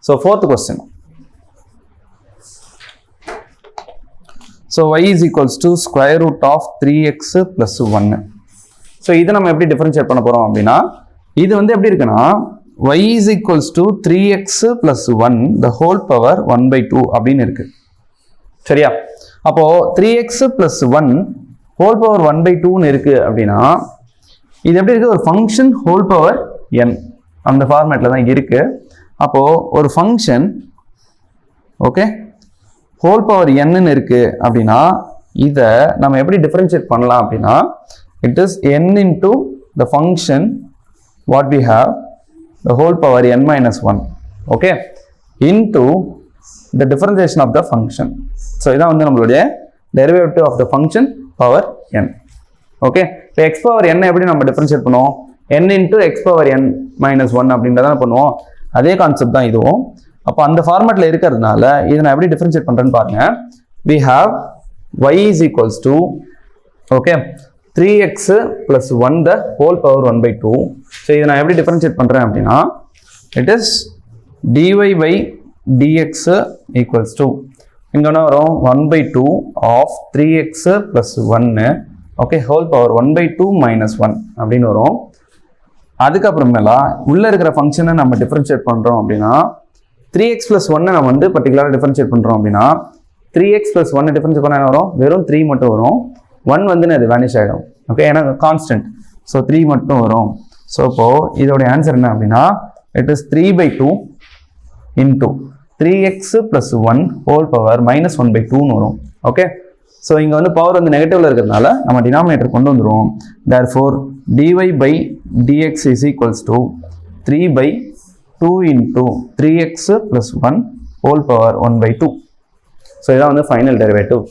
So fourth question. So y is equals to square root of 3x plus 1. So இதை நம்ம எப்படி differentiate பண்ண போறோம் அப்படின்னா இது வந்து எப்படி இருக்குன்னா y is equals to 3x plus 1 the whole power 1 by 2 அப்படின்னு இருக்கு. சரியா? அப்போ 3x plus 1 whole power 1 by 2 இருக்கு அப்படின்னா இது எப்படி இருக்கு? ஒரு ஃபங்க்ஷன் whole power n அந்த ஃபார்மேட்ல தான் இருக்கு. அப்போ ஒரு function okay whole power n இருக்கு அப்படின்னா இதை நம்ம எப்படி டிஃபரன்ஷியேட் பண்ணலாம் அப்படின்னா it is n into the function what we have the whole power n minus 1 okay into the differentiation of the function. So இதான் வந்து நம்மளுடைய derivative of the function power n. okay இப்போ x power n எப்படி நம்ம differentiate பண்ணுவோம்? n into x power n minus 1 அப்படின்றத பண்ணுவோம். அதே கான்செப்ட் தான் இதுவும். அப்போ அந்த ஃபார்மேட்ல இருக்கிறதுனால இதை நான் எப்படி டிஃபரன்ஷியேட் பண்றேன்னு பாருங்க. we have y is equals to okay 3x plus 1 the whole power 1 by 2. So இதை நான் எப்படி டிஃபரன்ஷியேட் பண்ணுறேன் அப்படின்னா it is dy by dx equals to இங்கே என்ன வரும் 1 by 2 of 3x plus 1 okay whole power 1 by 2 minus 1 அப்படின்னு வரும். அதுக்கப்புறமேலா உள்ளே இருக்கிற ஃபங்க்ஷனை நம்ம டிஃபரன்ஷியேட் பண்ணுறோம் அப்படின்னா 3x plus 1 நம்ம வந்து பர்டிகுலராக டிஃபரன்ஷியேட் பண்ணுறோம் அப்படின்னா 3x plus 1 டிஃபரன்ஷியேட் பண்ண என்ன வரும்? வெறும் 3 மட்டும் வரும். 1 வந்து அது வேனிஷ் ஆகிடும். ஓகே ஏன்னா கான்ஸ்டன்ட். ஸோ 3 மட்டும் வரும். ஸோ இப்போ இதோடைய ஆன்சர் என்ன அப்படின்னா it is 3 by 2 into 3x plus 1 whole power minus 1 by 2ன்னு வரும். ஓகே ஸோ இங்கே வந்து பவர் வந்து நெகட்டிவ்ல இருக்கிறதுனால நம்ம டினாமினேட்டர் கொண்டு வந்துடுவோம். therefore dy by dx is equals to 3 by 2 into 3x plus 1 whole power 1 by 2. So இதான் வந்து ஃபைனல் டெரிவேட்டிவ்.